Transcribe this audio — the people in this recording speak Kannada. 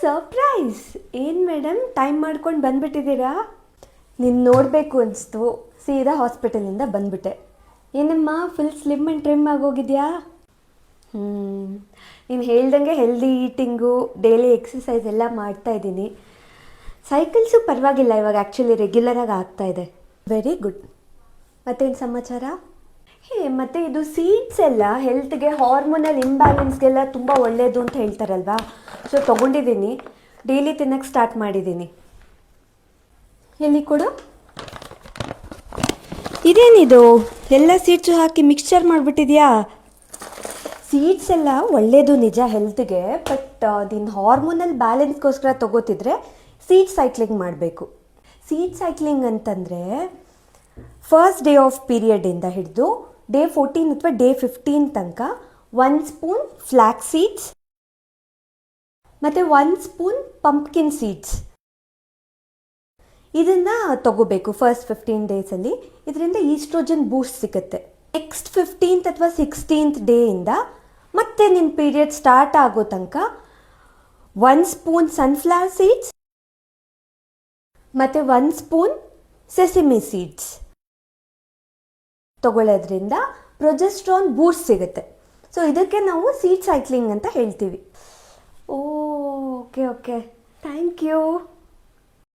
ಸರ್ಪ್ರೈಸ್! ಏನು ಮೇಡಮ್ ಟೈಮ್ ಮಾಡ್ಕೊಂಡು ಬಂದ್ಬಿಟ್ಟಿದ್ದೀರಾ? ನೀನು ನೋಡಬೇಕು ಅನಿಸ್ತು, ಸೀದಾ ಹಾಸ್ಪಿಟಲಿಂದ ಬಂದ್ಬಿಟ್ಟೆ. ಏನಮ್ಮ ಫುಲ್ ಸ್ಲಿಮ್ ಆ್ಯಂಡ್ ಟ್ರಿಮ್ ಆಗೋಗಿದೆಯಾ? ನೀನು ಹೇಳ್ದಂಗೆ ಹೆಲ್ದಿ ಈಟಿಂಗು, ಡೈಲಿ ಎಕ್ಸಸೈಸ್ ಎಲ್ಲ ಮಾಡ್ತಾಯಿದ್ದೀನಿ. ಸೈಕಲ್ಸು ಪರವಾಗಿಲ್ಲ, ಇವಾಗ ಆ್ಯಕ್ಚುಲಿ ರೆಗ್ಯುಲರಾಗಿ ಆಗ್ತಾಯಿದೆ. Very good. ಮತ್ತೇನು ಸಮಾಚಾರ? ಮತ್ತು ಇದು ಸೀಡ್ಸ್ ಎಲ್ಲ ಹೆಲ್ತ್ಗೆ, ಹಾರ್ಮೋನಲ್ ಇಂಬ್ಯಾಲೆನ್ಸ್ಗೆಲ್ಲ ತುಂಬ ಒಳ್ಳೆಯದು ಅಂತ ಹೇಳ್ತಾರಲ್ವಾ, ಸೊ ತೊಗೊಂಡಿದ್ದೀನಿ, ಡೈಲಿ ತಿನ್ನೋಕ್ಕೆ ಸ್ಟಾರ್ಟ್ ಮಾಡಿದ್ದೀನಿ. ಎಲ್ಲಿ ಕೊಡು. ಇದೇನಿದು ಎಲ್ಲ ಸೀಡ್ಸು ಹಾಕಿ ಮಿಕ್ಸ್ಚರ್ ಮಾಡಿಬಿಟ್ಟಿದ್ಯಾ? ಸೀಡ್ಸ್ ಎಲ್ಲ ಒಳ್ಳೆಯದು ನಿಜ ಹೆಲ್ತ್ಗೆ, ಬಟ್ ನಿನ್ನ ಹಾರ್ಮೋನಲ್ ಬ್ಯಾಲೆನ್ಸ್ಗೋಸ್ಕರ ತೊಗೋತಿದ್ರೆ ಸೀಡ್ ಸೈಕ್ಲಿಂಗ್ ಮಾಡಬೇಕು. ಸೀಡ್ ಸೈಕ್ಲಿಂಗ್ ಅಂತಂದರೆ ಫಸ್ಟ್ ಡೇ ಆಫ್ ಪೀರಿಯಡಿಂದ ಹಿಡಿದು ಡೇ 14 ಅಥವಾ ಡೇ 15 ತನಕ 1 ಸ್ಪೂನ್ ಫ್ಲ್ಯಾಕ್ಸ್ ಸೀಡ್ಸ್ ಮತ್ತು 1 ಸ್ಪೂನ್ ಪಂಪ್ಕಿನ್ ಸೀಡ್ಸ್ ಇದನ್ನು ತಗೋಬೇಕು ಫಸ್ಟ್ 15 ಡೇಸಲ್ಲಿ. ಇದರಿಂದ ಈಸ್ಟ್ರೋಜನ್ ಬೂಸ್ಟ್ ಸಿಗುತ್ತೆ. ನೆಕ್ಸ್ಟ್ 15th ಅಥವಾ 16th ಡೇಯಿಂದ ಮತ್ತೆ ನಿನ್ನ ಪೀರಿಯಡ್ ಸ್ಟಾರ್ಟ್ ಆಗೋ ತನಕ 1 ಸ್ಪೂನ್ ಸನ್ಫ್ಲವರ್ ಸೀಡ್ಸ್ ಮತ್ತು 1 ಸ್ಪೂನ್ ಸೆಸಮಿ ಸೀಡ್ಸ್ ತಗೊಳ್ಳೋದ್ರಿಂದ ಪ್ರೊಜೆಸ್ಟ್ರಾನ್ ಬೂಸ್ಟ್ ಸಿಗುತ್ತೆ. ಸೊ ಇದಕ್ಕೆ ನಾವು ಸೀಡ್ ಸೈಕ್ಲಿಂಗ್ ಅಂತ ಹೇಳ್ತೀವಿ. Okay thank you.